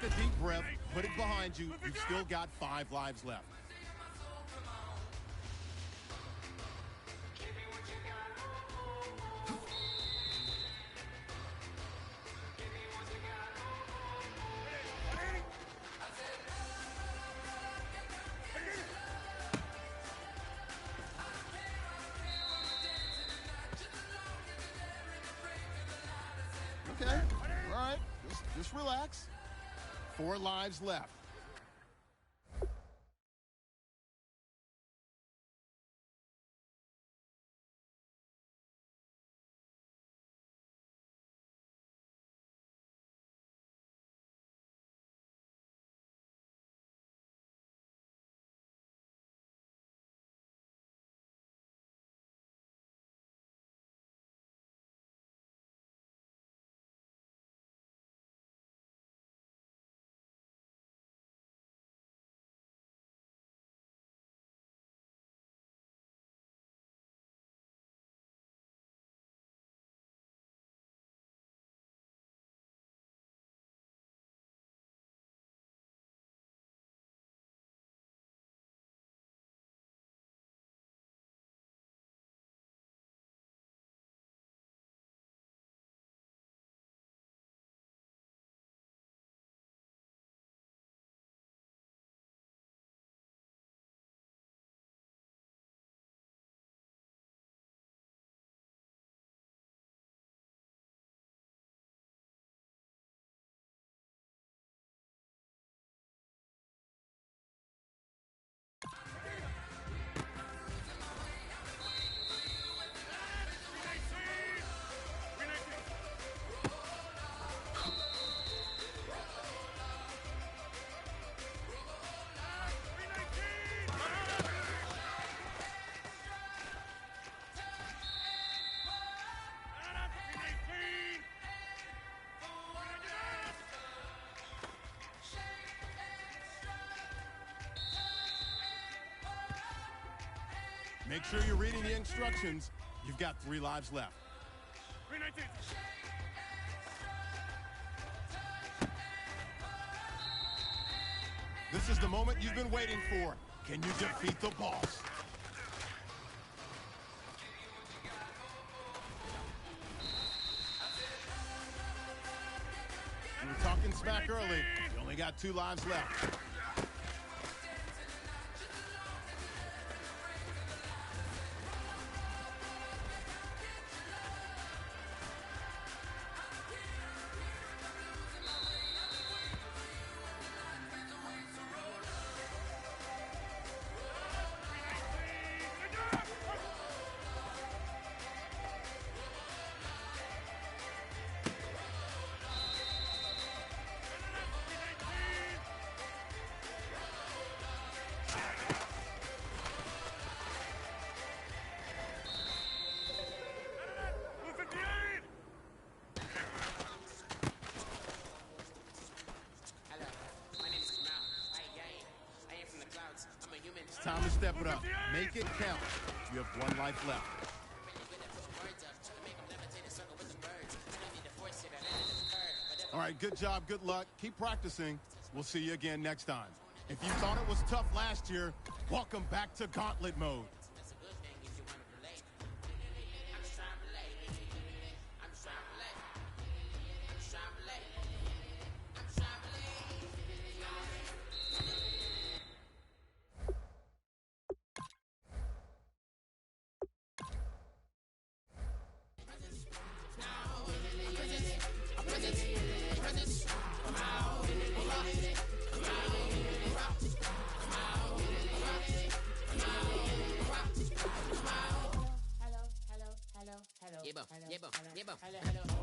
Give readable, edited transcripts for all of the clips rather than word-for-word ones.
Take a deep breath, put it behind you. You've still got 5 lives left. Okay, all right, just relax. 4 lives left. Make sure you're reading the instructions. You've got 3 lives left. 319. This is the moment you've been waiting for. Can you defeat the boss? We were talking smack early. You only got 2 lives left. It's time to step it up. Make it count. You have 1 life left. All right, good job, good luck. Keep practicing. We'll see you again next time. If you thought it was tough last year, welcome back to Gauntlet Mode.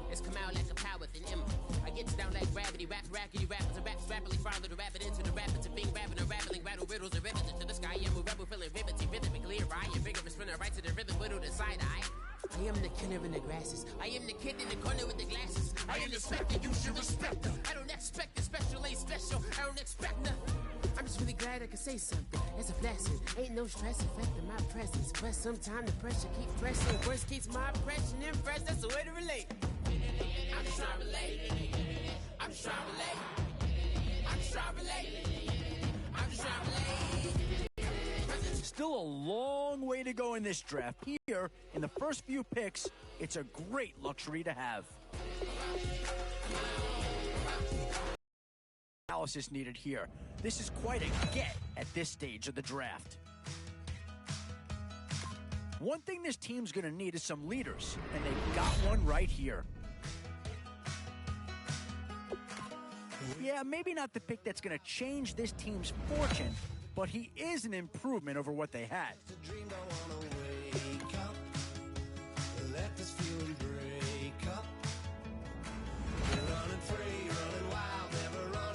It's come out like a power within him. I get down like gravity, rackety rappers and raps rapidly follow the rabbit into the rapids of being rapping and rattling, rattle riddles and rivets into the sky. I'm a rebel feeling rhythmically right and vigorous, running right to the rhythm, widow the side eye. I am the killer in the grasses. I am the kid in the corner with the glasses. I am the specter, you should respect her. I don't expect a special, ain't special. I don't expect nothing. I'm just really glad I could say something. It's a blessing. Ain't no stress affecting my presence. But sometimes the pressure keeps pressing. Worst keeps my impression impressed. That's the way to relate. I'm just trying to relate. I'm just trying to relate. trying to relate. I'm just trying to relate. Still a long way to go in this draft. Here, in the first few picks, it's a great luxury to have. Analysis needed here. This is quite a get at this stage of the draft. One thing this team's going to need is some leaders, and they've got one right here. Yeah, maybe not the pick that's going to change this team's fortune, but he is an improvement over what they had.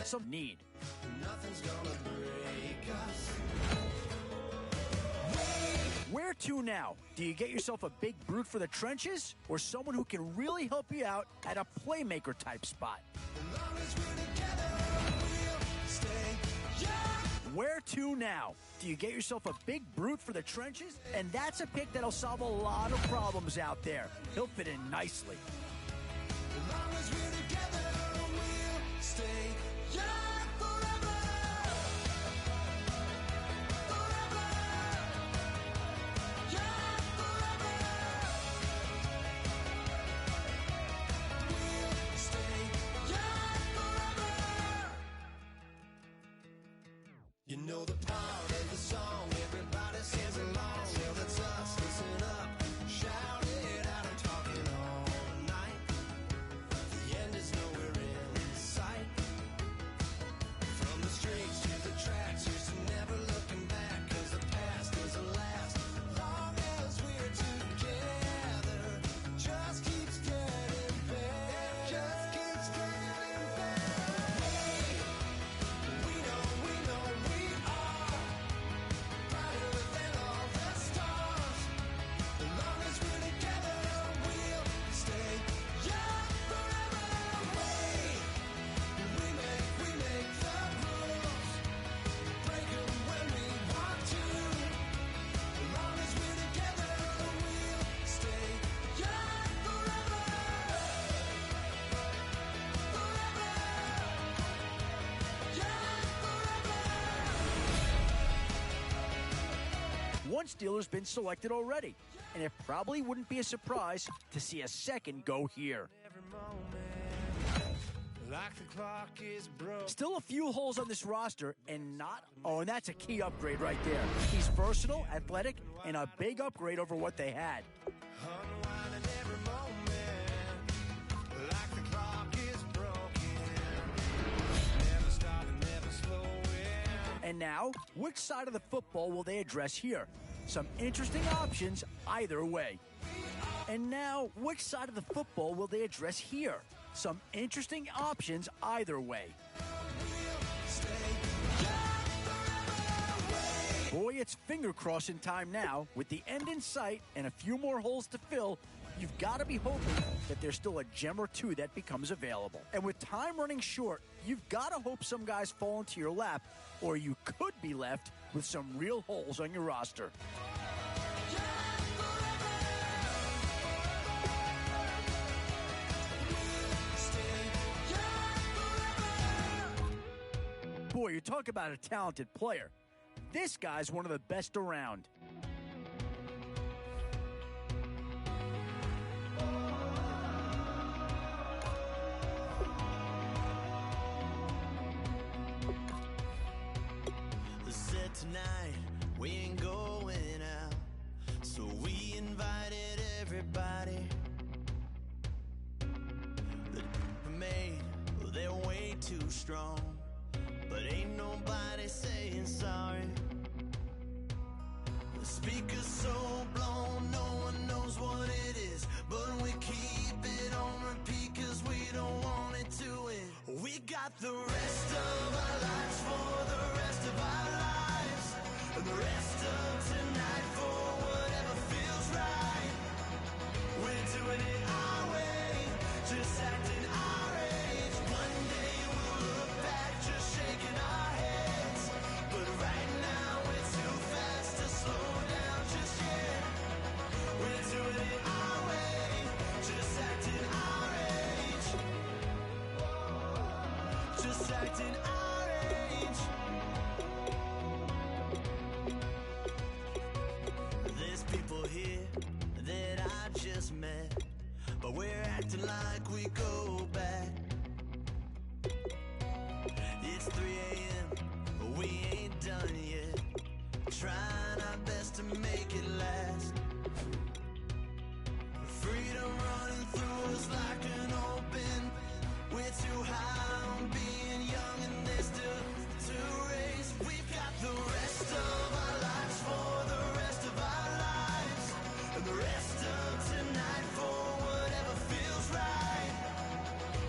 Some need. Nothing's gonna break us. Where to now? Do you get yourself a big brute for the trenches, or someone who can really help you out at a playmaker type spot? Where to now? Do you get yourself a big brute for the trenches? And that's a pick that'll solve a lot of problems out there. He'll fit in nicely. As long as we're together, we'll stay young forever. Forever. Young forever. We'll stay young forever. You know the part of the song everybody sings along. Well, that's us. Listen up. Shout it out. I'm talking all night. The end is nowhere in sight. From the streets to the tracks, here's to never looking back. 'Cause the past doesn't last. Long as we're together, just keeps getting better. Just keeps getting better. We know we are brighter than all the stars. As long as we're together, we'll stay young forever. We make the rules, break 'em when we want to. As long as we're together, we'll stay young forever. Forever. Young forever. One Steeler's been selected already, and it probably wouldn't be a surprise to see a second go here. Like the clock is broke. Still a few holes on this roster, and and that's a key upgrade right there. He's versatile, athletic, and a big upgrade over what they had. Unwinding every moment. Like the clock is broken. Never stopping, never slowing. And now, which side of the football will they address here? Some interesting options either way. And now, which side of the football will they address here? Some interesting options either way. Boy, it's finger crossing time now. With the end in sight and a few more holes to fill, you've got to be hoping that there's still a gem or two that becomes available. And with time running short, you've got to hope some guys fall into your lap, or you could be left with some real holes on your roster. Boy, you talk about a talented player. This guy's one of the best around. Said tonight we ain't going out, so we invited everybody. The made, well, they're way too strong. But ain't nobody saying sorry. The speaker's so blown, no one knows what it is. But we keep it on repeat 'cause we don't want it to end. We got the rest of our lives for the rest of our lives. And the rest of tonight for whatever feels right. We're doing it our way, just acting our age. One day we'll look back just shaking our heads. But right now it's too fast to slow down just yet. acting like we go back. It's 3 a.m., we ain't done yet. Trying our best to make it last. Freedom running through us like an open. We're too high on being young and there's still to race. We've got the rest of our lives for the rest of our lives. And the rest of tonight for whatever feels right.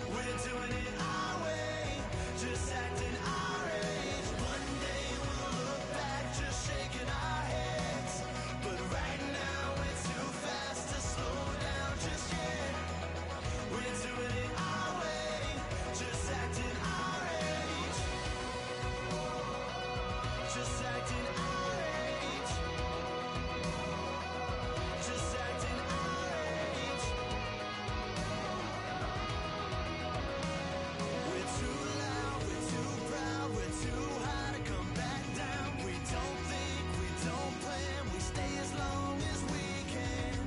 We're doing it our way, just acting our age. One day we'll look back just shaking our heads. But right now we're too fast to slow down just yet. We're doing it our way, just acting our age. Just acting our age. Just acting our age. We're too loud, we're too proud, we're too high to come back down. We don't think, we don't plan, we stay as long as we can.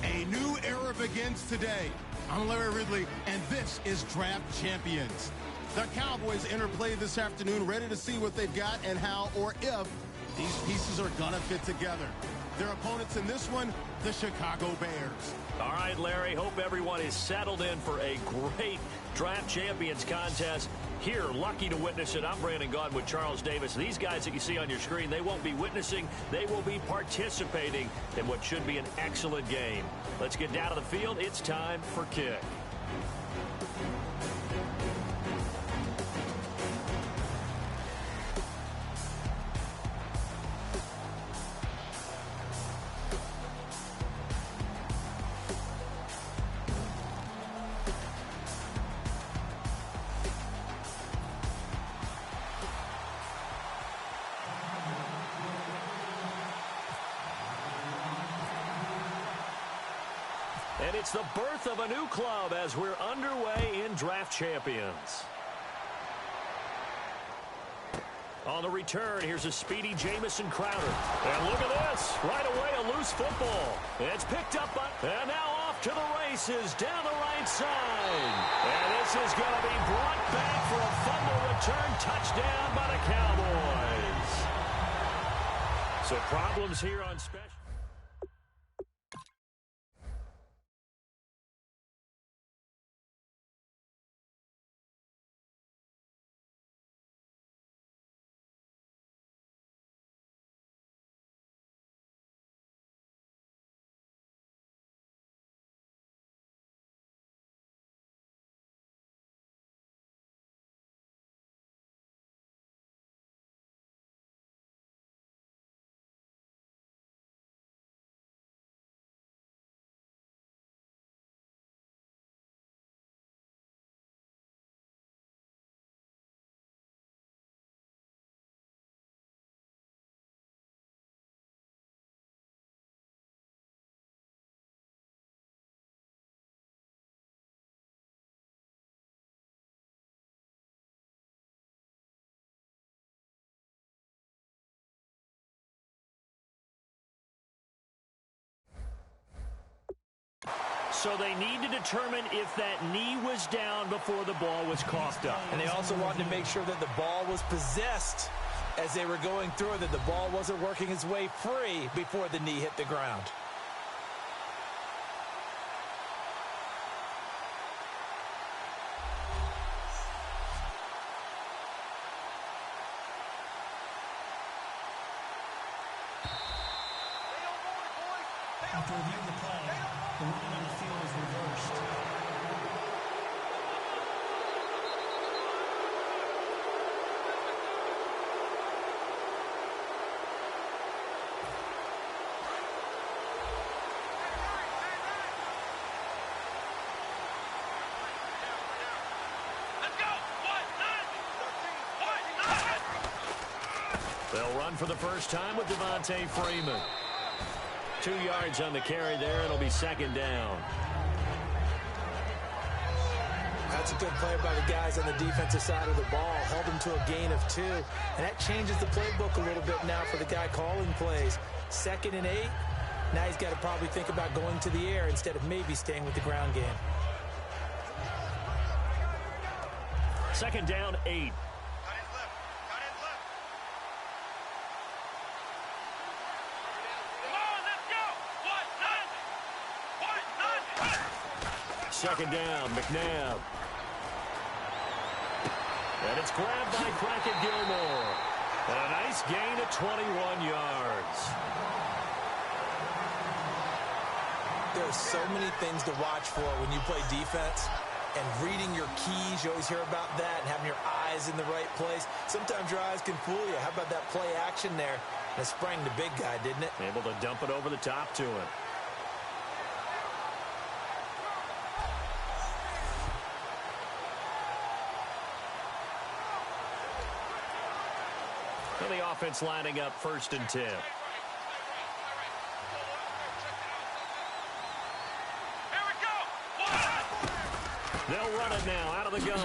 A new era begins today. I'm Larry Ridley, and this is Draft Champions. The Cowboys enter play this afternoon, ready to see what they've got and how or if these pieces are going to fit together. Their opponents in this one, the Chicago Bears. All right, Larry, hope everyone is settled in for a great Draft Champions contest. Here, lucky to witness it. I'm Brandon Gaudin with Charles Davis. These guys that you see on your screen, they won't be witnessing. They will be participating in what should be an excellent game. Let's get down to the field. It's time for kick. And it's the birth of a new club as we're underway in Draft Champions. On the return, here's a speedy Jamison Crowder. And look at this. Right away, a loose football. It's picked up by... And now off to the races down the right side. And this is going to be brought back for a fumble return touchdown by the Cowboys. So problems here on special. So they need to determine if that knee was down before the ball was coughed up. And they also wanted to make sure that the ball was possessed as they were going through, that the ball wasn't working its way free before the knee hit the ground. After reviewing the play, the ruling on the field is reversed. They'll run for the first time with Devontae Freeman. 2 yards on the carry there. It'll be second down. That's a good play by the guys on the defensive side of the ball. Held them to a gain of 2. And that changes the playbook a little bit now for the guy calling plays. 2nd and 8. Now he's got to probably think about going to the air instead of maybe staying with the ground game. Second down, 8. Second down, McNabb. And it's grabbed by Crockett Gilmore. And a nice gain of 21 yards. There are so many things to watch for when you play defense. And reading your keys, you always hear about that, and having your eyes in the right place. Sometimes your eyes can fool you. How about that play action there? That sprang the big guy, didn't it? Able to dump it over the top to him. And the offense lining up 1st and 10. They'll run it now out of the gun.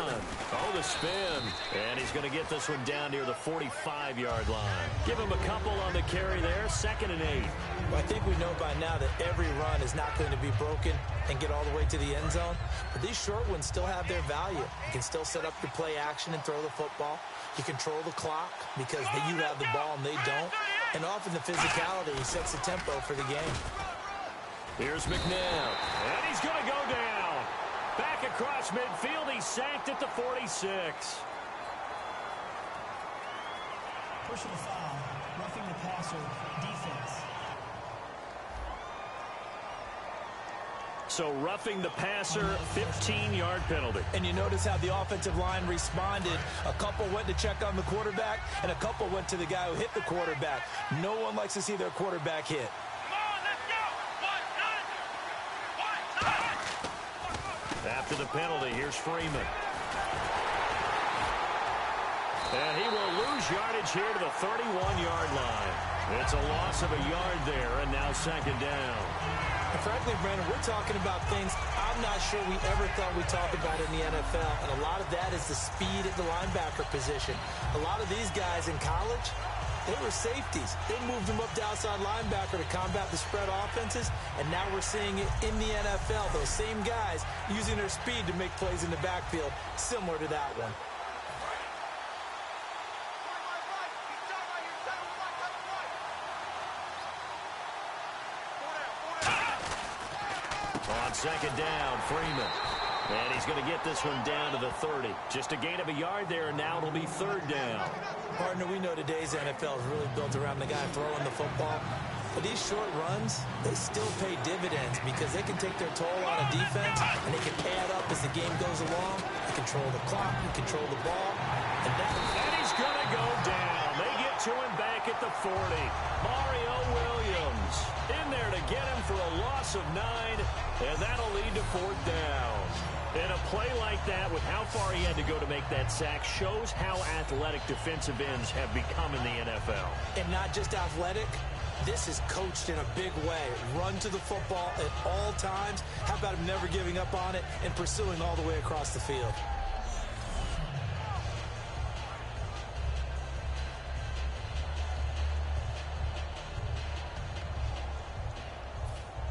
Oh, the spin. And he's going to get this one down near the 45-yard line. Give him a couple on the carry there. 2nd and 8. Well, I think we know by now that every run is not going to be broken and get all the way to the end zone. But these short ones still have their value. You can still set up your play action and throw the football. You control the clock because you have the ball and they don't. And often the physicality sets the tempo for the game. Here's McNabb. And he's going to go down. Back across midfield. He's sacked at the 46. Personal foul, roughing the passer, defense. So roughing the passer, 15-yard penalty. And you notice how the offensive line responded. A couple went to check on the quarterback, and a couple went to the guy who hit the quarterback. No one likes to see their quarterback hit. After the penalty, here's Freeman. And he will lose yardage here to the 31-yard line. It's a loss of a yard there, and now 2nd down. And frankly, Brandon, we're talking about things I'm not sure we ever thought we'd talk about in the NFL. And a lot of that is the speed at the linebacker position. A lot of these guys in college, they were safeties. They moved them up to outside linebacker to combat the spread offenses. And now we're seeing it in the NFL. Those same guys using their speed to make plays in the backfield, similar to that one. On 2nd down, Freeman. And he's going to get this one down to the 30. Just a gain of a yard there, and now it'll be 3rd down. Partner, we know today's NFL is really built around the guy throwing the football. But these short runs, they still pay dividends because they can take their toll on a defense, and they can add up as the game goes along. You control the clock, you control the ball. And he's going to go down. They get to him back at the 40. Mario Williams in there to get him for a loss of 9, and that'll lead to 4th down. And a play like that, with how far he had to go to make that sack, shows how athletic defensive ends have become in the NFL. And not just athletic, this is coached in a big way. Run to the football at all times. How about him never giving up on it and pursuing all the way across the field?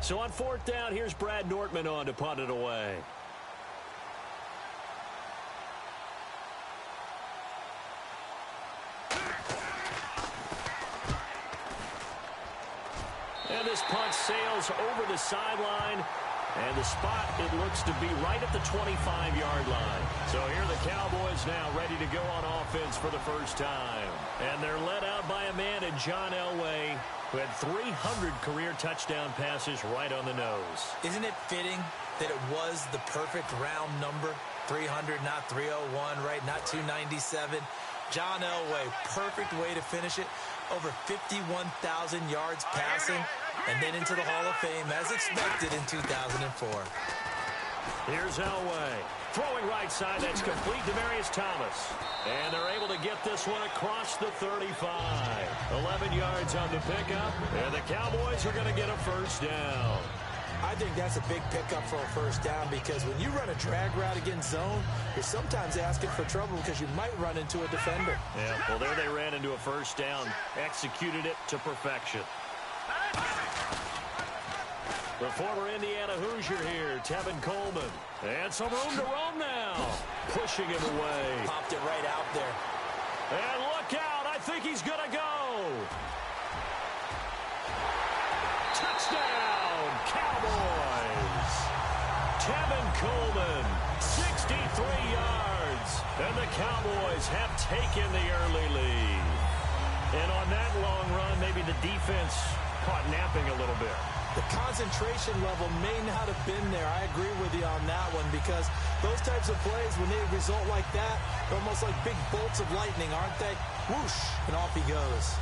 So on 4th down, here's Brad Nortman on to punt it away. And this punt sails over the sideline. And the spot, it looks to be right at the 25-yard line. So here are the Cowboys now ready to go on offense for the first time. And they're led out by a man in John Elway, who had 300 career touchdown passes right on the nose. Isn't it fitting that it was the perfect round number? 300, not 301, right? Not 297. John Elway, perfect way to finish it. Over 51,000 yards passing, and then into the Hall of Fame as expected in 2004. Here's Elway. Throwing right side, that's complete to Demarius Thomas. And they're able to get this one across the 35. 11 yards on the pickup, and the Cowboys are going to get a 1st down. I think that's a big pickup for a 1st down because when you run a drag route against zone, you're sometimes asking for trouble because you might run into a defender. Yeah, well, there they ran into a 1st down, executed it to perfection. The former Indiana Hoosier here, Tevin Coleman. And some room to roam now. Pushing him away. Popped it right out there. And look out. I think he's going to go. Touchdown, Cowboys. Tevin Coleman, 63 yards. And the Cowboys have taken the early lead. And on that long run, maybe the defense caught napping a little bit. The concentration level may not have been there. I agree with you on that one because those types of plays, when they result like that, they're almost like big bolts of lightning, aren't they? Whoosh, and off he goes.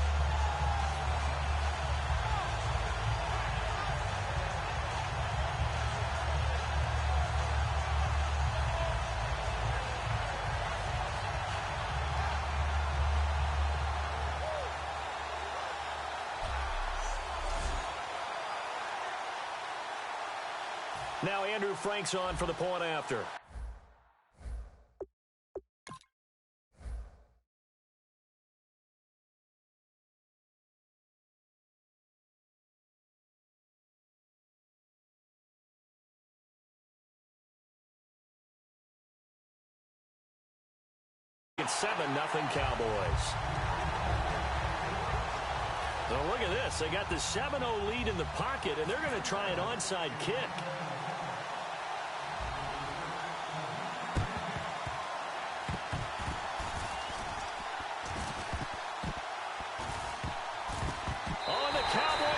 Now Andrew Frank's on for the point after. It's 7-0 Cowboys. So look at this. They got the 7-0 lead in the pocket, and they're going to try an onside kick.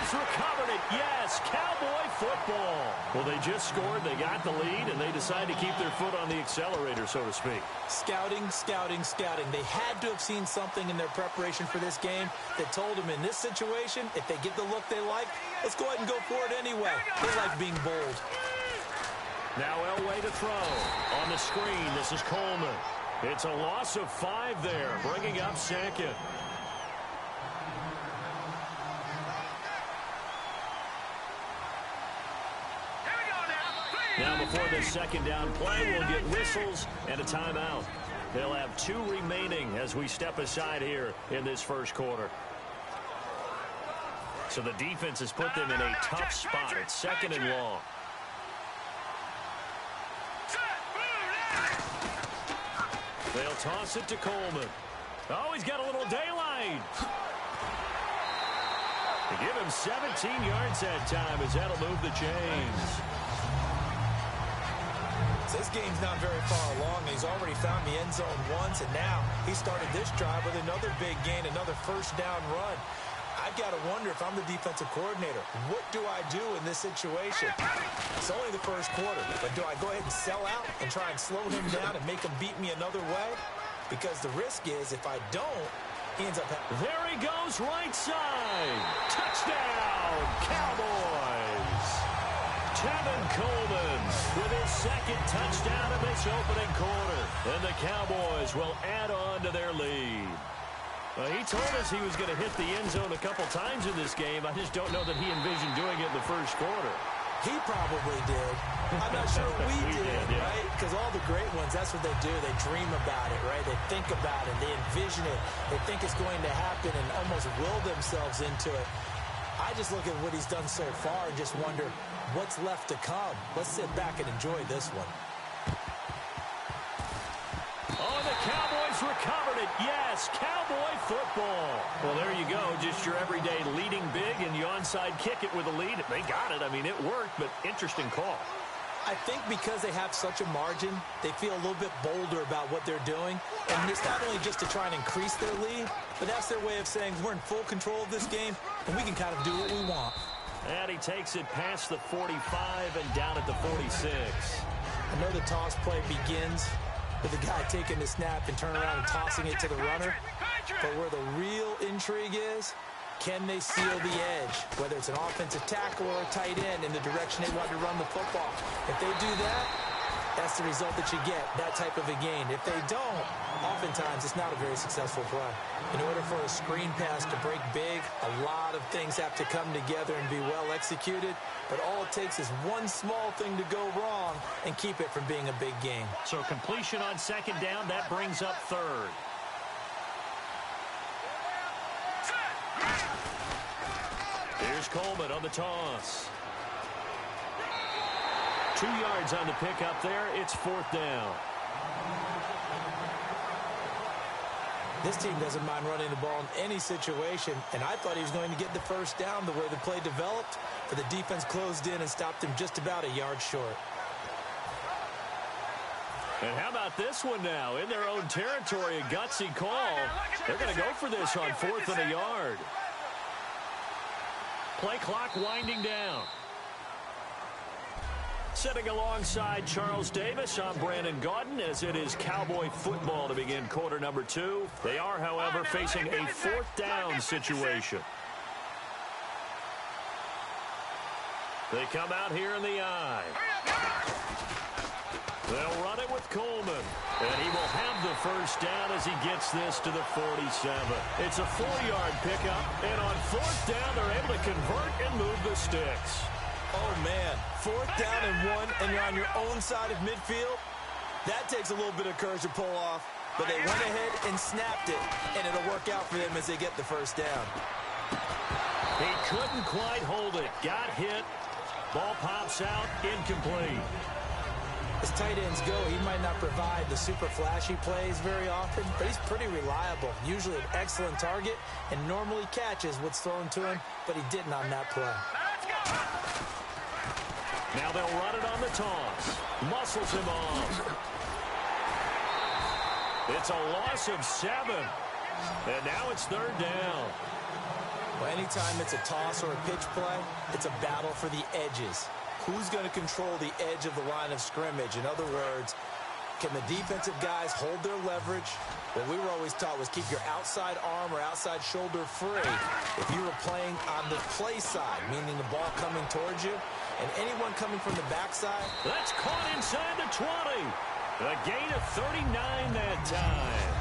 Recovered it. Yes, Cowboy football. Well, they just scored. They got the lead, and they decide to keep their foot on the accelerator, so to speak. Scouting, scouting, scouting. They had to have seen something in their preparation for this game that told them in this situation, if they get the look they like, let's go ahead and go for it anyway. They like being bold. Now Elway to throw. On the screen, this is Coleman. It's a loss of 5 there, bringing up second. Now before this second down play, we'll get whistles and a timeout. They'll have 2 remaining as we step aside here in this first quarter. So the defense has put them in a tough spot. It's second and long. They'll toss it to Coleman. Oh, he's got a little daylight. They give him 17 yards that time as that'll move the chains. So this game's not very far along. He's already found the end zone once, and now he started this drive with another big gain, another first down run. I've got to wonder if I'm the defensive coordinator, what do I do in this situation? It's only the first quarter, but do I go ahead and sell out and try and slow him down and make him beat me another way? Because the risk is if I don't, he ends up... There he goes, right side. Touchdown, Cowboys. Tevin Coleman with his second touchdown of this opening quarter. And the Cowboys will add on to their lead. He told us he was going to hit the end zone a couple times in this game. I just don't know that he envisioned doing it in the first quarter. He probably did. I'm not sure we did, yeah. right? Because all the great ones, that's what they do. They dream about it, right? They think about it. They envision it. They think it's going to happen and almost will themselves into it. I just look at what he's done so far and just wonder what's left to come. Let's sit back and enjoy this one. Oh, the Cowboys recovered it. Yes, Cowboy football. Well, there you go. Just your everyday leading big, and you onside kick it with a lead. They got it. I mean, it worked, but interesting call. I think because they have such a margin, they feel a little bit bolder about what they're doing. And it's not only just to try and increase their lead, but that's their way of saying we're in full control of this game, and we can kind of do what we want. And he takes it past the 45 and down at the 46. I know the toss play begins with the guy taking the snap and turning around and tossing it to the runner. But where the real intrigue is, can they seal the edge, whether it's an offensive tackle or a tight end in the direction they want to run the football? If they do that, that's the result that you get, that type of a gain. If they don't, oftentimes it's not a very successful play. In order for a screen pass to break big, a lot of things have to come together and be well executed. But all it takes is one small thing to go wrong and keep it from being a big game. So completion on second down, that brings up third. Here's Coleman on the toss. 2 yards on the pickup there. It's 4th down. This team doesn't mind running the ball in any situation, and I thought he was going to get the first down the way the play developed, but the defense closed in and stopped him just about a yard short. And how about this one now? In their own territory, a gutsy call. They're going to go for this on 4th and a yard. Play clock winding down. Sitting alongside Charles Davis, I'm Brandon Gaudin, as it is Cowboy football to begin quarter number 2. They are, however, facing a 4th down situation. They come out here in the I. They'll run it with Coleman, and he will have the first down as he gets this to the 47. It's a 4-yard pickup, and on 4th down, they're able to convert and move the sticks. Oh, man, 4th down and 1, and you're on your own side of midfield. That takes a little bit of courage to pull off, but they went ahead and snapped it, and it'll work out for them as they get the first down. He couldn't quite hold it. Got hit. Ball pops out, incomplete. As tight ends go, he might not provide the super flashy plays very often, but he's pretty reliable. Usually an excellent target and normally catches what's thrown to him, but he didn't on that play. Now they'll run it on the toss. Muscles him off. It's a loss of 7. And now it's 3rd down. Well, anytime it's a toss or a pitch play, it's a battle for the edges. Who's going to control the edge of the line of scrimmage? In other words, can the defensive guys hold their leverage? What we were always taught was keep your outside arm or outside shoulder free if you were playing on the play side, meaning the ball coming towards you, and anyone coming from the backside. That's caught inside the 20. A gain of 39 that time.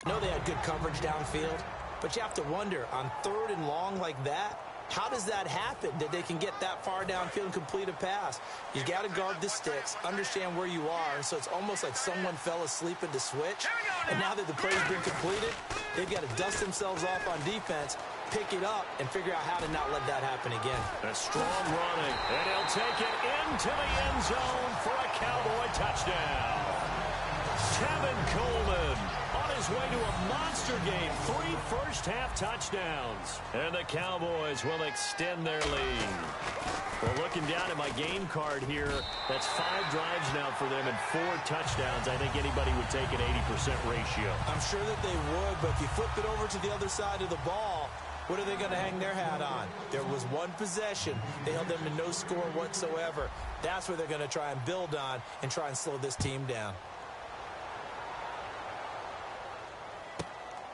I know they had good coverage downfield, but you have to wonder, on 3rd and long like that, how does that happen that they can get that far downfield and complete a pass? You got to guard the sticks, understand where you are, so it's almost like someone fell asleep at the switch, and now that the play's been completed, they've got to dust themselves off on defense, pick it up, and figure out how to not let that happen again. A strong running, and he'll take it into the end zone for a Cowboy touchdown. Tevin Coleman on his way to a monster game. 3 first-half touchdowns. And the Cowboys will extend their lead. Well, looking down at my game card here, that's 5 drives now for them and 4 touchdowns. I think anybody would take an 80% ratio. I'm sure that they would, but if you flip it over to the other side of the ball, what are they going to hang their hat on? There was one possession. They held them to no score whatsoever. That's where they're going to try and build on and try and slow this team down.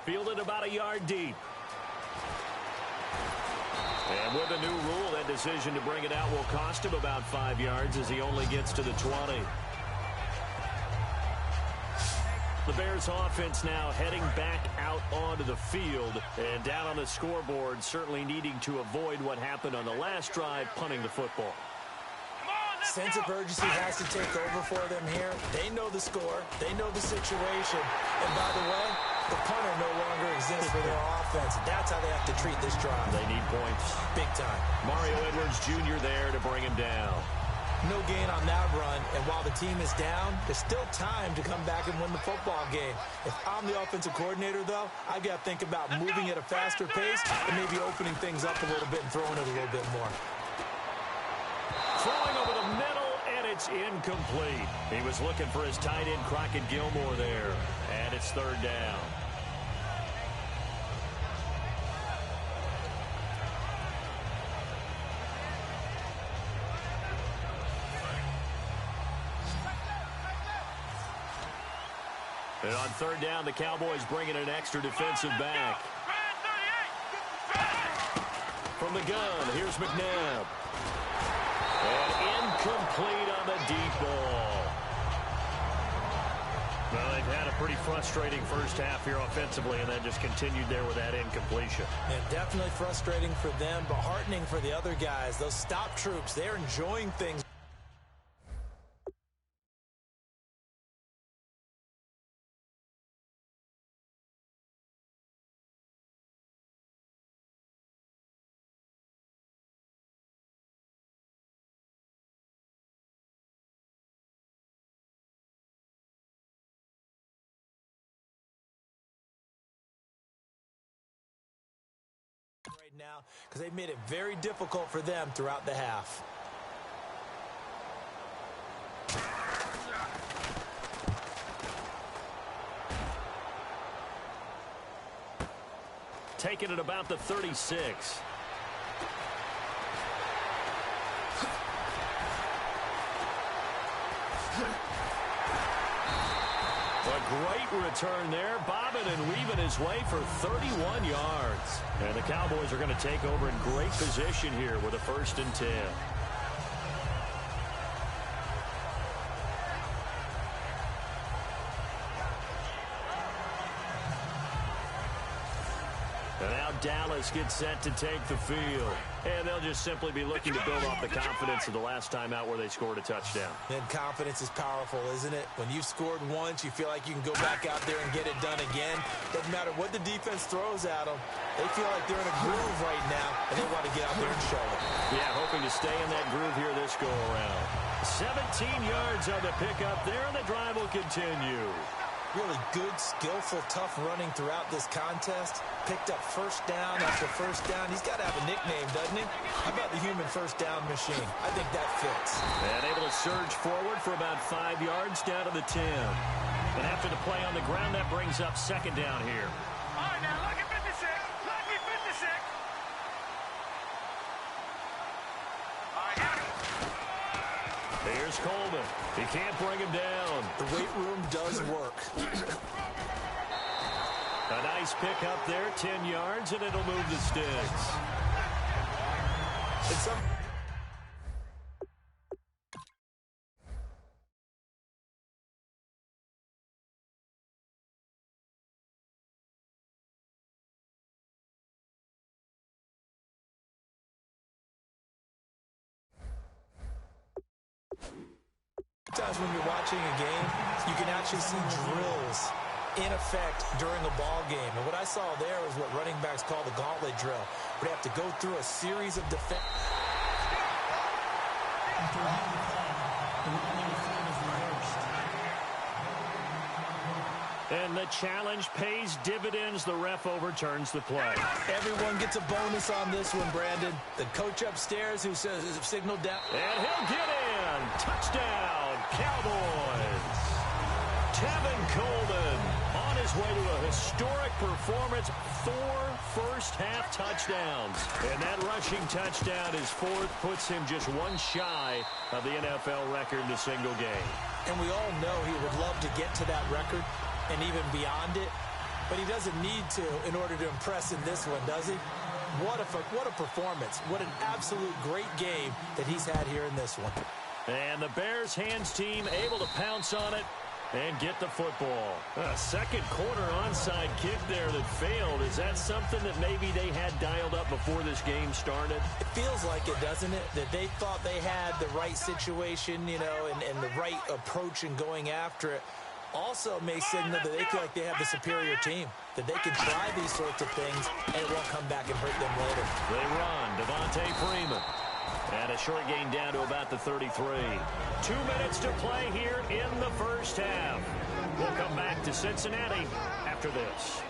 Fielded about a yard deep. And with a new rule, that decision to bring it out will cost him about 5 yards as he only gets to the 20. The Bears offense now heading back out onto the field and down on the scoreboard, certainly needing to avoid what happened on the last drive, punting the football. Sense of urgency has to take over for them here. They know the score. They know the situation. And by the way, the punter no longer exists for their offense. That's how they have to treat this drive. They need points. Big time. Mario Edwards Jr. there to bring him down. No gain on that run, and while the team is down, there's still time to come back and win the football game. If I'm the offensive coordinator, though, I've got to think about moving at a faster pace and maybe opening things up a little bit and throwing it a little bit more. Throwing over the middle, and it's incomplete. He was looking for his tight end, Crockett Gilmore, there, and it's 3rd down. And on 3rd down, the Cowboys bringing an extra defensive back. From the gun, here's McNabb. And incomplete on the deep ball. Well, they've had a pretty frustrating first half here offensively, and then just continued there with that incompletion. And definitely frustrating for them, but heartening for the other guys. Those stop troops, they're enjoying things. Right now, because they've made it very difficult for them throughout the half. Taking it about the 36. A great return there, bobbing and weaving his way for 31 yards. And the Cowboys are going to take over in great position here with a 1st and 10. And now Dallas gets set to take the field. And they'll just simply be looking to build off the confidence of the last time out where they scored a touchdown. And confidence is powerful, isn't it? When you've scored once, you feel like you can go back out there and get it done again. Doesn't matter what the defense throws at them. They feel like they're in a groove right now, and they want to get out there and show it. Yeah, hoping to stay in that groove here this go-around. 17 yards on the pickup there, and the drive will continue. Really good, skillful, tough running throughout this contest. Picked up first down after first down. He's got to have a nickname, doesn't he? How about the human first down machine? I think that fits. And able to surge forward for about 5 yards down to the 10. And after the play on the ground, that brings up 2nd down here. All right, now, lucky 56. Lucky 56. All right, here we go. Here's Coleman. He can't bring him down. The weight room does work. A nice pick up there, 10 yards, and it'll move the sticks. And some... Sometimes when you're watching a game, you can actually see drills in effect during a ball game. And what I saw there was what running backs call the gauntlet drill, where they have to go through a series of defense. After reviewing the play, the ruling the field is reversed. And the challenge pays dividends. The ref overturns the play. Everyone gets a bonus on this one, Brandon. The coach upstairs who says signal down. And he'll get in. Touchdown, Cowboys. Tevin Coleman on his way to a historic performance. 4 first-half touchdowns. And that rushing touchdown, his 4th, puts him just 1 shy of the NFL record in a single game. And we all know he would love to get to that record and even beyond it. But he doesn't need to in order to impress in this one, does he? What a performance. What an absolute great game that he's had here in this one. And the Bears hands team able to pounce on it and get the football. A second quarter onside kick there that failed. Is that something that maybe they had dialed up before this game started? It feels like it, doesn't it? That they thought they had the right situation, you know, and the right approach in going after it. Also may signal that they feel like they have the superior team, that they can try these sorts of things and it won't come back and hurt them later. They run. Devontae Freeman. And a short gain down to about the 33. 2 minutes to play here in the first half. We'll come back to Cincinnati after this.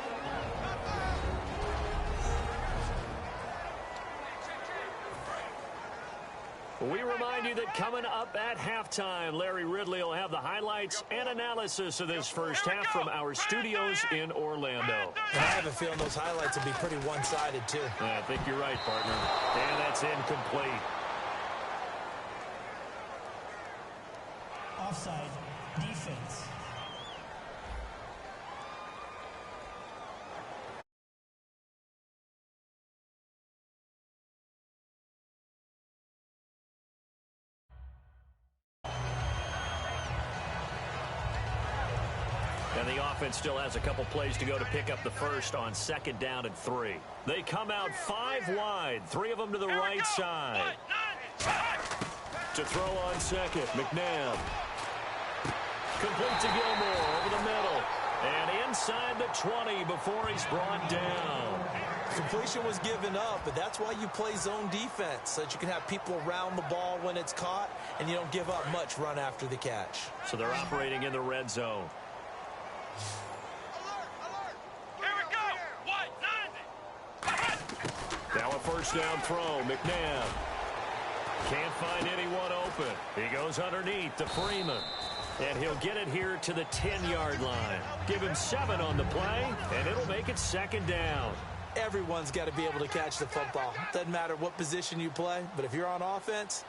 We remind you that coming up at halftime, Larry Ridley will have the highlights and analysis of this first half from our studios in Orlando. And I have a feeling those highlights will be pretty one-sided, too. I think you're right, partner. And that's incomplete. Offside. Defense. And the offense still has a couple plays to go to pick up the first on 2nd down and 3. They come out 5 wide, 3 of them to the right side. To throw on 2nd, McNabb. Complete to Gilmore over the middle. And inside the 20 before he's brought down. Completion was given up, but that's why you play zone defense, so that you can have people around the ball when it's caught, and you don't give up much run after the catch. So they're operating in the red zone. Here we go. 1-90. Now a first down throw. McNabb can't find anyone open. He goes underneath to Freeman. And he'll get it here to the 10-yard line. Give him 7 on the play, and it'll make it 2nd down. Everyone's got to be able to catch the football. Doesn't matter what position you play, but if you're on offense,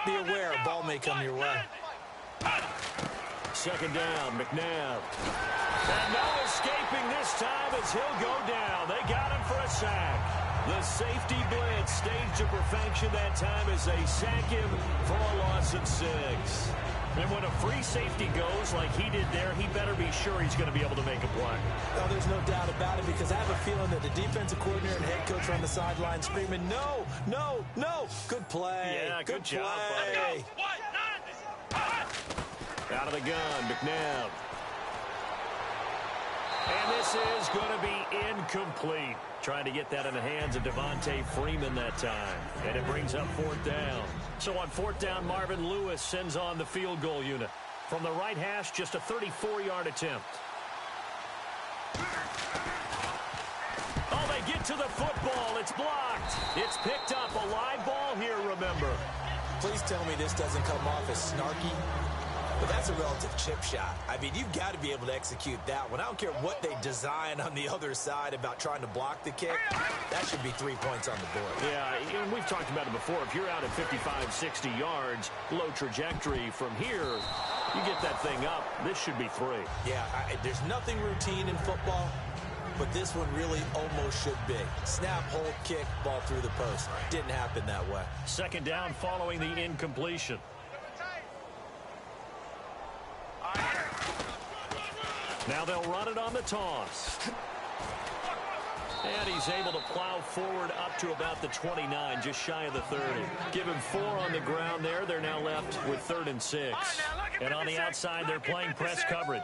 be aware a ball may come your way. 2nd down, McNabb. And no escaping this time as he'll go down. They got him for a sack. The safety blitz staged to perfection that time as they sack him for a loss of 6. And when a free safety goes like he did there, he better be sure he's going to be able to make a play. Oh, there's no doubt about it, because I have a feeling that the defensive coordinator and head coach are on the sideline screaming, no, no, no. Good play. Yeah, good job, play. Out of the gun, McNabb. And this is going to be incomplete. Trying to get that in the hands of Devontae Freeman that time. And it brings up 4th down. So on 4th down, Marvin Lewis sends on the field goal unit. From the right hash, just a 34-yard attempt. Oh, they get to the football. It's blocked. It's picked up. A live ball here, remember. Please tell me this doesn't come off as snarky. But that's a relative chip shot. I mean, you've got to be able to execute that one. I don't care what they design on the other side about trying to block the kick. That should be 3 points on the board. Yeah, and we've talked about it before. If you're out at 55, 60 yards, low trajectory from here, you get that thing up. This should be 3. Yeah, there's nothing routine in football, but this one really almost should be. Snap, hold, kick, ball through the post. Didn't happen that way. 2nd down following the incompletion. Now they'll run it on the toss. And he's able to plow forward up to about the 29, just shy of the 30. Give him 4 on the ground there. They're now left with 3rd and 6. And on the outside, they're playing press coverage.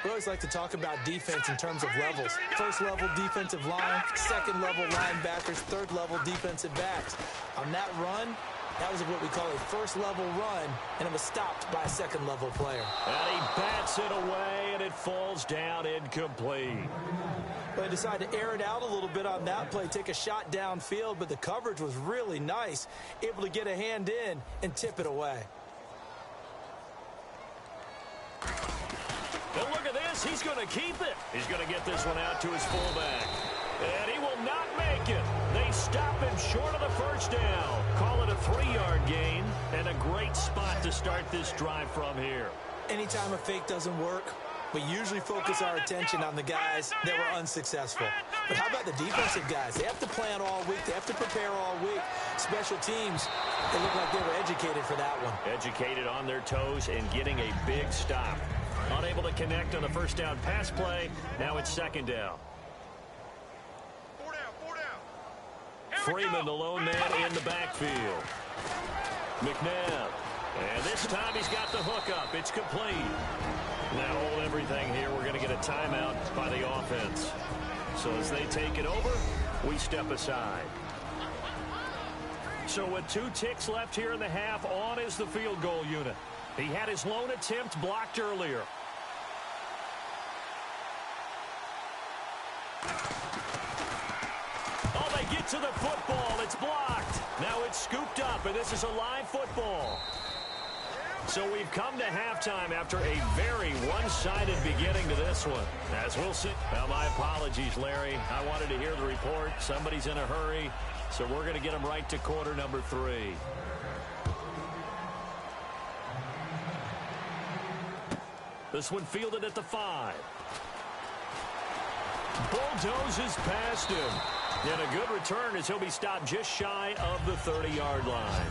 We always like to talk about defense in terms of levels. 1st level defensive line, 2nd level linebackers, 3rd level defensive backs. On that run, that was what we call a 1st level run, and it was stopped by a 2nd level player. And he bats it away, and it falls down incomplete. They decided to air it out a little bit on that play, take a shot downfield, but the coverage was really nice, able to get a hand in and tip it away. And look at this. He's going to keep it. He's going to get this one out to his fullback. And he will not make it. They stop him short of the 1st down. Call it a 3-yard gain and a great spot to start this drive from here. Anytime a fake doesn't work, we usually focus our attention on the guys that were unsuccessful. But how about the defensive guys? They have to plan all week. They have to prepare all week. Special teams, they look like they were educated for that one. Educated on their toes and getting a big stop. Unable to connect on the 1st down pass play. Now it's 2nd down. 4 down. Freeman, the lone man in the backfield. McNabb. And this time he's got the hook up. It's complete. Now hold everything here. We're going to get a timeout by the offense. So as they take it over, we step aside. So with 2 ticks left here in the half, on is the field goal unit. He had his lone attempt blocked earlier. Oh, they get to the football. It's blocked. Now it's scooped up, and this is a live football. So we've come to halftime after a very one-sided beginning to this one. As we'll see. Well, my apologies, Larry. I wanted to hear the report. Somebody's in a hurry, so we're going to get him right to quarter number 3. This one fielded at the 5. Bulldozes past him. And a good return as he'll be stopped just shy of the 30-yard line.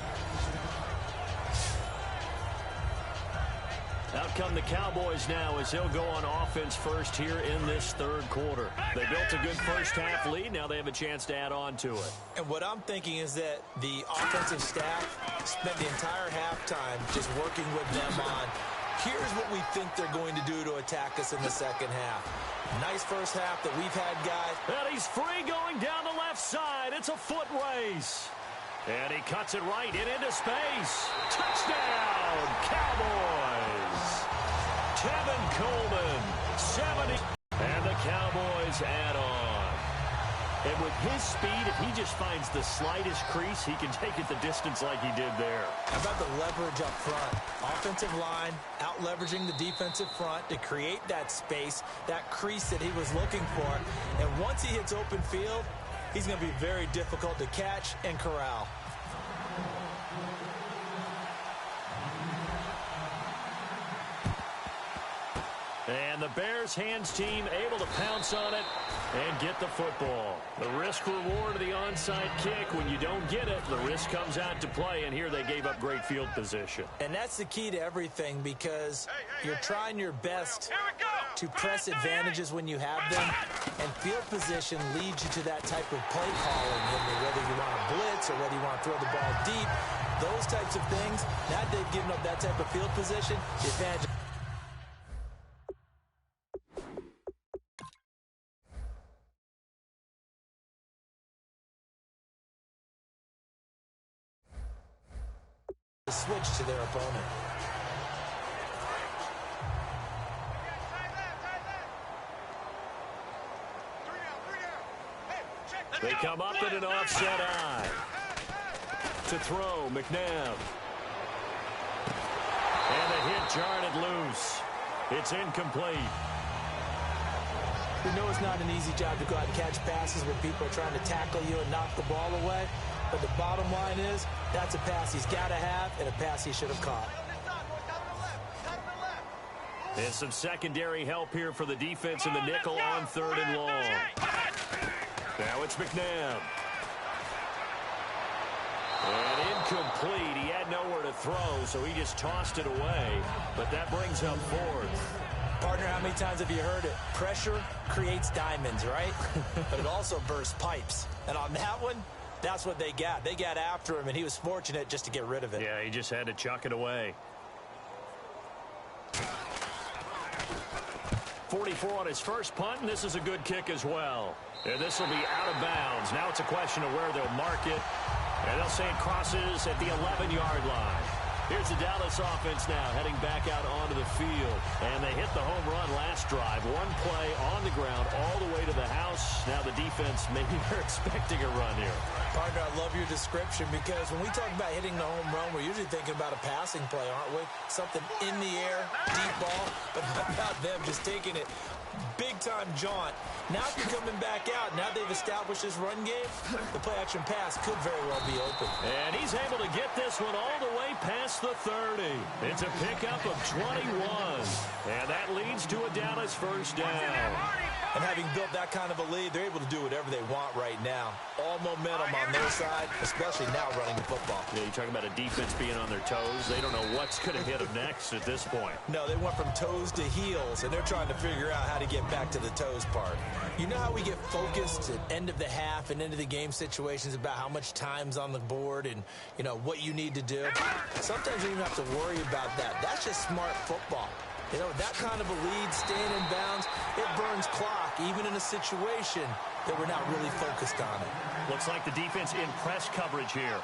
Out come the Cowboys now as they'll go on offense first here in this third quarter. They built a good first-half lead. Now they have a chance to add on to it. And what I'm thinking is that the offensive staff spent the entire halftime just working with them on, here's what we think they're going to do to attack us in the second half. Nice first half that we've had, guys. And he's free going down the left side. It's a foot race. And he cuts it right into space. Touchdown, Cowboys. Tevin Coleman, 70. And the Cowboys add on. And with his speed, if he just finds the slightest crease, he can take it the distance like he did there. How about the leverage up front? Offensive line out-leveraging the defensive front to create that space, that crease that he was looking for. And once he hits open field, he's going to be very difficult to catch and corral. And the Bears hands team able to pounce on it and get the football. The risk reward of the onside kick, when you don't get it, the risk comes out to play, and here they gave up great field position. And that's the key to everything, because you're trying your best to press advantages when you have them, and field position leads you to that type of play calling, whether you want to blitz or whether you want to throw the ball deep, those types of things. Now they've given up that type of field position, the advantage. Switch to their opponent. They come up in an offset eye. To throw, McNabb. And the hit jarred it loose. It's incomplete. We know it's not an easy job to go out and catch passes where people are trying to tackle you and knock the ball away. But the bottom line is, that's a pass he's got to have and a pass he should have caught. And some secondary help here for the defense in the nickel on third and long. Now it's McNabb. And incomplete. He had nowhere to throw, so he just tossed it away. But that brings up fourth. Partner, how many times have you heard it? Pressure creates diamonds, right? But it also bursts pipes. And on that one, that's what they got. They got after him, and he was fortunate just to get rid of it. Yeah, he just had to chuck it away. 44 on his first punt, and this is a good kick as well. And this will be out of bounds. Now it's a question of where they'll mark it. And they'll say it crosses at the 11-yard line. Here's the Dallas offense now heading back out onto the field. And they hit the home run last drive. One play on the ground all the way to the house. Now the defense, maybe they're expecting a run here. Partner, I love your description, because when we talk about hitting the home run, we're usually thinking about a passing play, aren't we? Something in the air, deep ball. But how about them just taking it big-time jaunt? Now they're coming back out. Now they've established this run game. The play-action pass could very well be open. And he's able to get this one all the way past the 30. It's a pickup of 21. And that leads to a Dallas first down. And having built that kind of a lead, they're able to do whatever they want right now. All momentum on their side, especially now running the football. Yeah, you're talking about a defense being on their toes. They don't know what's going to hit them next at this point. No, they went from toes to heels, and they're trying to figure out how to get back to the toes part. You know how we get focused at end of the half and into the game situations about how much time's on the board and, you know, what you need to do? Sometimes you don't even have to worry about that. That's just smart football. You know, that kind of a lead, staying in bounds, it burns clock, even in a situation that we're not really focused on it. Looks like the defense in press coverage here.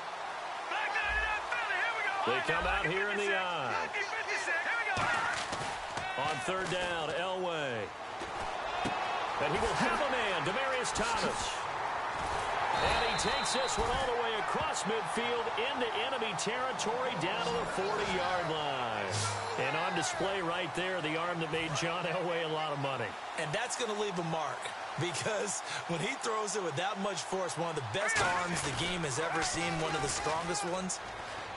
They come out here in the eye. On third down, Elway. And he will have a man, Demaryius Thomas. And he takes this one all the way across midfield into enemy territory down to the 40-yard line. And on display right there, the arm that made John Elway a lot of money. And that's going to leave a mark, because when he throws it with that much force, one of the best arms the game has ever seen, one of the strongest ones,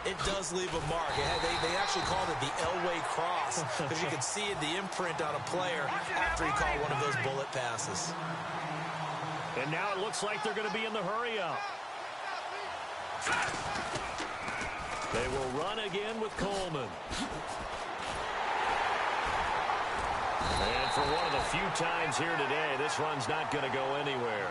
it does leave a mark. They actually called it the Elway cross, because you could see the imprint on a player after he caught one of those bullet passes. And now it looks like they're going to be in the hurry-up. They will run again with Coleman. And for one of the few times here today, this run's not going to go anywhere.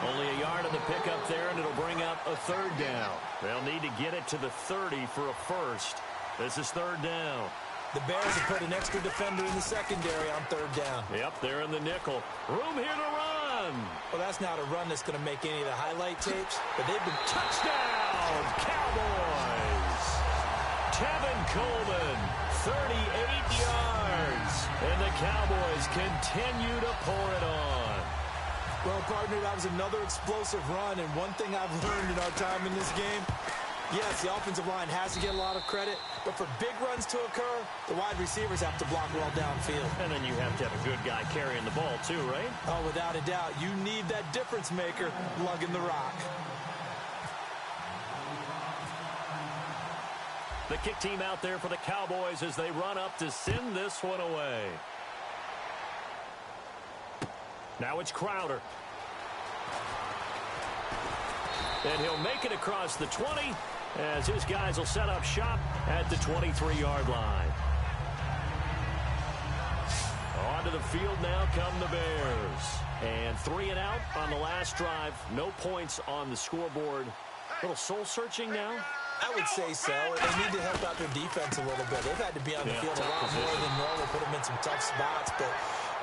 Only a yard on the pickup there, and it'll bring up a third down. They'll need to get it to the 30 for a first. This is third down. The Bears have put an extra defender in the secondary on third down. Yep, they're in the nickel. Room here to run. Well, that's not a run that's going to make any of the highlight tapes, but they've been Touchdown, Cowboys. Tevin Coleman, 38 yards. And the Cowboys continue to pour it on. Well, partner, that was another explosive run, and one thing I've learned in our time in this game, yes, the offensive line has to get a lot of credit, but for big runs to occur, the wide receivers have to block well downfield. And then you have to have a good guy carrying the ball too, right? Oh, without a doubt. You need that difference maker lugging the rock. The kick team out there for the Cowboys as they run up to send this one away. Now it's Crowder. And he'll make it across the 20 as his guys will set up shop at the 23-yard line. Onto the field now come the Bears. And 3 and out on the last drive. No points on the scoreboard. A little soul-searching now. I would say so. They need to help out their defense a little bit. They've had to be on the field a lot more than normal, put them in some tough spots. But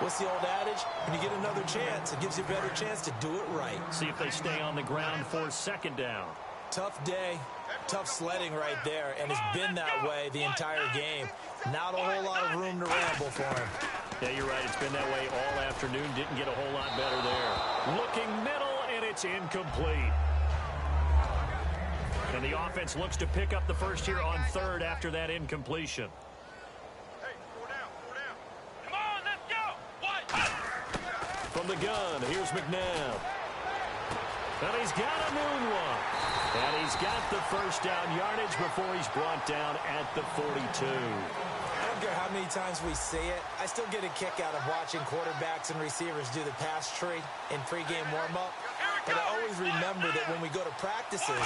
what's the old adage? When you get another chance, it gives you a better chance to do it right. See if they stay on the ground for second down. Tough day, tough sledding right there, and it's been that way the entire game. Not a whole lot of room to ramble for him. Yeah, you're right. It's been that way all afternoon. Didn't get a whole lot better there. Looking middle, and it's incomplete. And the offense looks to pick up the first here on third after that incompletion. Hey, 4 down, 4 down. Come on, let's go. What? From the gun, here's McNabb. And he's got a moonwalk. And he's got the first down yardage before he's brought down at the 42. I don't care how many times we see it. I still get a kick out of watching quarterbacks and receivers do the pass tree in pregame warm-up. But I always remember that when we go to practices,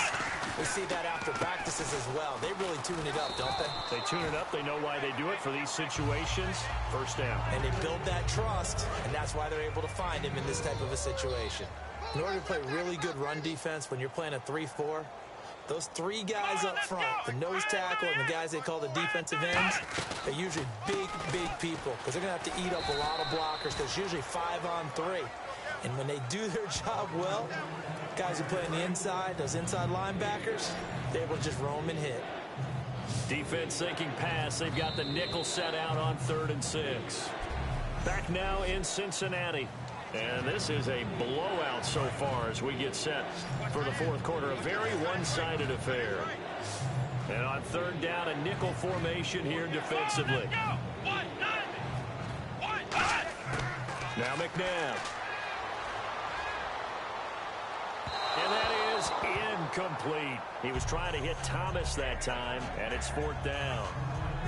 we see that after practices as well. They really tune it up, don't they? They tune it up. They know why they do it for these situations. First down. And they build that trust, and that's why they're able to find him in this type of a situation. In order to play really good run defense when you're playing a 3-4, those 3 guys up front, the nose tackle and the guys they call the defensive ends, they're usually big, big people because they're going to have to eat up a lot of blockers because it's usually 5 on 3. And when they do their job well, guys who play on the inside, those inside linebackers, they're able to just roam and hit. Defense thinking pass. They've got the nickel set out on 3rd and 6. Back now in Cincinnati. And this is a blowout so far as we get set for the fourth quarter. A very one-sided affair. And on 3rd down, a nickel formation here defensively. Now McNabb. And that is incomplete. He was trying to hit Thomas that time, and it's 4th down.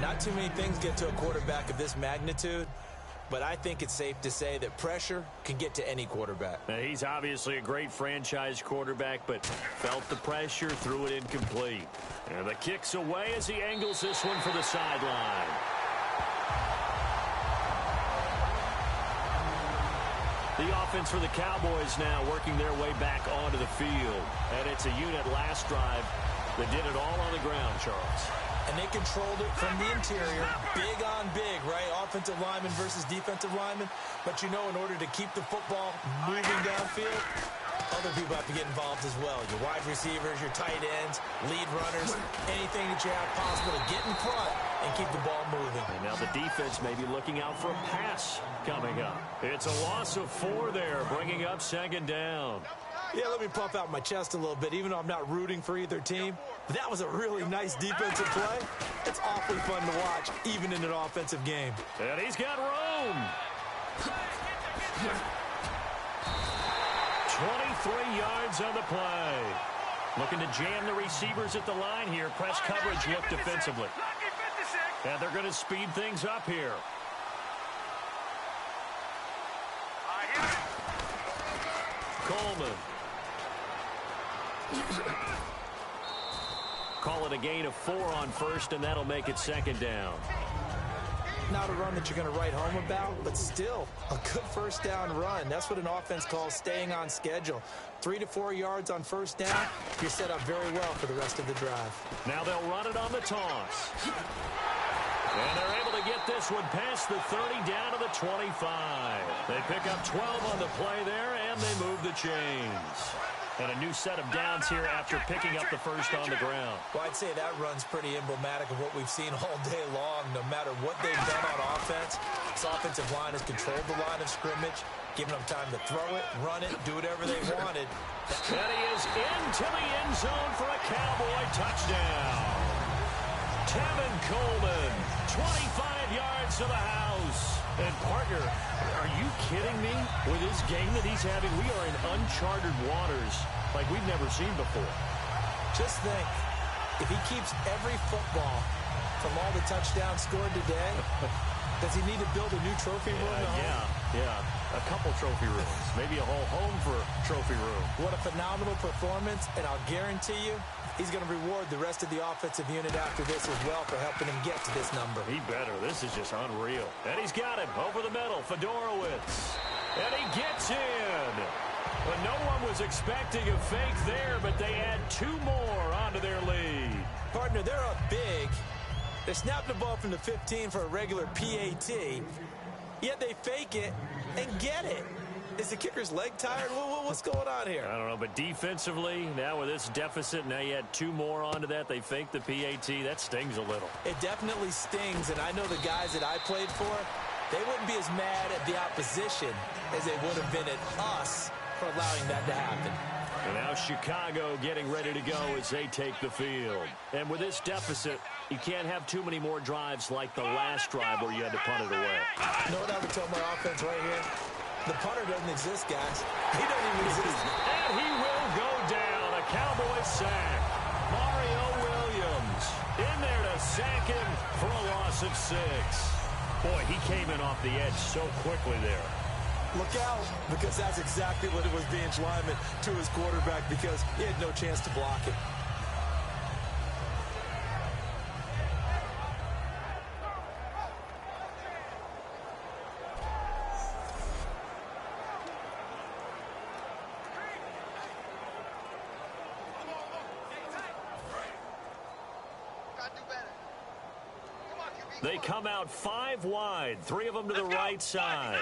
Not too many things get to a quarterback of this magnitude, but I think it's safe to say that pressure can get to any quarterback. Now, he's obviously a great franchise quarterback, but felt the pressure, threw it incomplete. And the kick's away as he angles this one for the sideline. The offense for the Cowboys now working their way back onto the field. And it's a unit last drive that did it all on the ground, Charles. And they controlled it from the interior. Big on big, right? Offensive lineman versus defensive lineman. But you know, in order to keep the football moving downfield, other people have to get involved as well. Your wide receivers, your tight ends, lead runners, anything that you have possible to get in front and keep the ball moving. And now the defense may be looking out for a pass coming up. It's a loss of 4 there, bringing up 2nd down. Yeah, let me puff out my chest a little bit, even though I'm not rooting for either team. But that was a really nice defensive play. It's awfully fun to watch, even in an offensive game. And he's got room. 23 yards on the play. Looking to jam the receivers at the line here. Press coverage look defensively. And they're going to speed things up here. Coleman. Call it a gain of 4 on 1st, and that'll make it 2nd down. Not a run that you're going to write home about, but still a good first down run. That's what an offense calls staying on schedule. 3 to 4 yards on first down, you're set up very well for the rest of the drive. Now they'll run it on the toss. And they're able to get this one past the 30 down to the 25. They pick up 12 on the play there, and they move the chains. And a new set of downs here after picking up the first on the ground. Well, I'd say that run's pretty emblematic of what we've seen all day long. No matter what they've done on offense, this offensive line has controlled the line of scrimmage, giving them time to throw it, run it, do whatever they wanted. And he is into the end zone for a Cowboy touchdown. Tevin Coleman, 25 yards to the house. And, partner, are you kidding me? With this game that he's having, we are in uncharted waters like we've never seen before. Just think, if he keeps every football from all the touchdowns scored today, does he need to build a new trophy room at home? Yeah. A couple trophy rooms. Maybe a whole home for trophy room. What a phenomenal performance, and I'll guarantee you, he's going to reward the rest of the offensive unit after this as well for helping him get to this number. He better. This is just unreal. And he's got him over the middle. Fedorowicz. And he gets in. But no one was expecting a fake there, but they add 2 more onto their lead. Partner, they're up big. They snap the ball from the 15 for a regular PAT, yet they fake it and get it. Is the kicker's leg tired? What's going on here? I don't know, but defensively, now with this deficit, now you add 2 more onto that. They fake the PAT. That stings a little. It definitely stings, and I know the guys that I played for, they wouldn't be as mad at the opposition as they would have been at us for allowing that to happen. And now Chicago getting ready to go as they take the field. And with this deficit, you can't have too many more drives like the last drive where you had to punt it away. You know what I would tell my offense right here? The punter doesn't exist, guys. He doesn't even exist. And he will go down. A Cowboy sack. Mario Williams in there to sack him for a loss of 6. Boy, he came in off the edge so quickly there. Look out, because that's exactly what it was, the inch lineman to his quarterback, because he had no chance to block it. They come out 5 wide, 3 of them to the right side.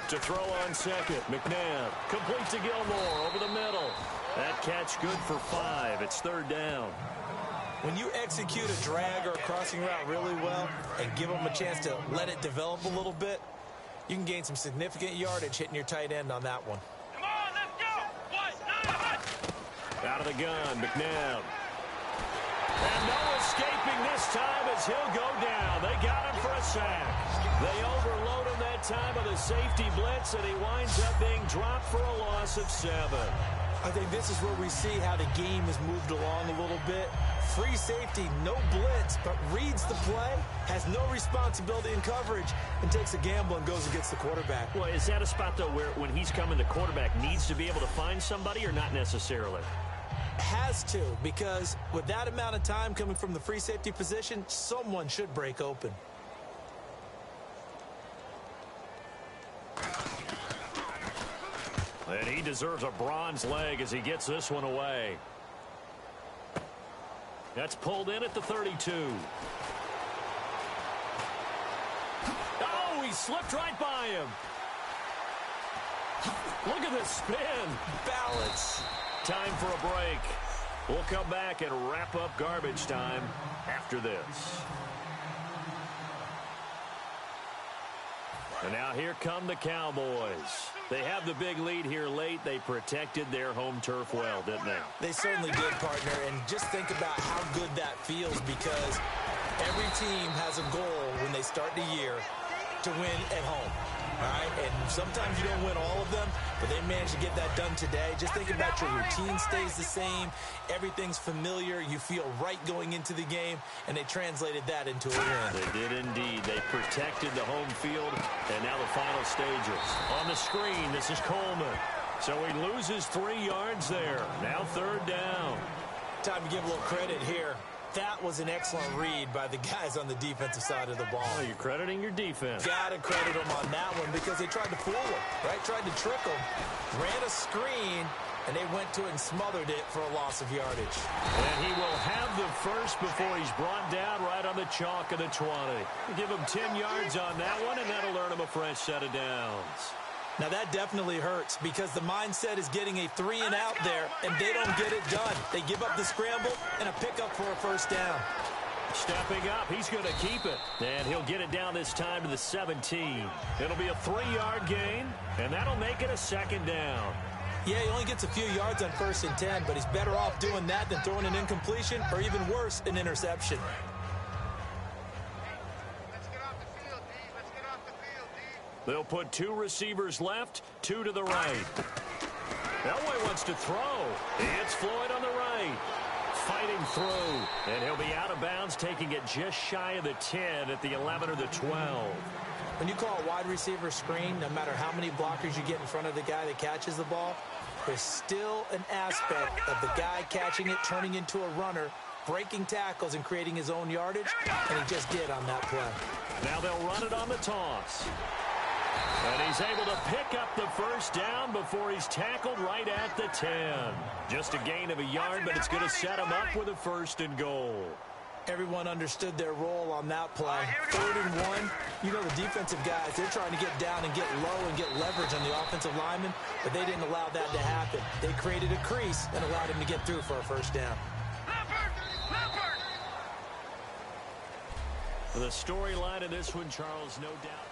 To throw on second, McNabb complete to Gilmore over the middle. That catch good for 5. It's 3rd down. When you execute a drag or a crossing route really well and give them a chance to let it develop a little bit, you can gain some significant yardage hitting your tight end on that one. Come on, let's go. Out of the gun, McNabb. And no escaping this time as he'll go down. They got him for a sack. They overload him that time with a safety blitz, and he winds up being dropped for a loss of 7. I think this is where we see how the game has moved along a little bit. Free safety, no blitz, but reads the play, has no responsibility in coverage, and takes a gamble and goes and gets the quarterback. Well, is that a spot, though, where when he's coming, the quarterback needs to be able to find somebody or not necessarily? Has to, because with that amount of time coming from the free safety position, someone should break open. And he deserves a bronze leg as he gets this one away. That's pulled in at the 32. Oh, he slipped right by him. Look at this spin. Balance. Time for a break. We'll come back and wrap up garbage time after this. And now here come the Cowboys. They have the big lead here late. They protected their home turf well, didn't they? They certainly did, partner. And just think about how good that feels, because every team has a goal when they start the year to win at home. All right, and sometimes you don't win all of them, but they managed to get that done today. Just think about your routine stays the same. Everything's familiar. You feel right going into the game, and they translated that into a win. They did indeed. They protected the home field, and now the final stages. On the screen, this is Coleman. So he loses 3 yards there. Now 3rd down. Time to give a little credit here. That was an excellent read by the guys on the defensive side of the ball. Oh, you're crediting your defense. Got to credit them on that one because they tried to fool him, right? Tried to trick him, ran a screen, and they went to it and smothered it for a loss of yardage. And he will have the first before he's brought down right on the chalk of the 20. Give him 10 yards on that one, and that'll earn him a fresh set of downs. Now, that definitely hurts because the mindset is getting a 3-and-out there, and they don't get it done. They give up the scramble and a pickup for a first down. Stepping up, he's going to keep it. And he'll get it down this time to the 17. It'll be a 3-yard gain, and that'll make it a second down. Yeah, he only gets a few yards on 1st and 10, but he's better off doing that than throwing an incompletion or even worse, an interception. They'll put 2 receivers left, 2 to the right. Elway wants to throw. It's Floyd on the right. Fighting through. And he'll be out of bounds, taking it just shy of the 10 at the 11 or the 12. When you call a wide receiver screen, no matter how many blockers you get in front of the guy that catches the ball, there's still an aspect of the guy catching it, turning into a runner, breaking tackles and creating his own yardage, and he just did on that play. Now they'll run it on the toss. And he's able to pick up the first down before he's tackled right at the 10. Just a gain of a yard, but it's going to set him up with a 1st and goal. Everyone understood their role on that play. 3rd and 1. You know the defensive guys, they're trying to get down and get low and get leverage on the offensive lineman, but they didn't allow that to happen. They created a crease and allowed him to get through for a first down. The storyline of this one, Charles, no doubt.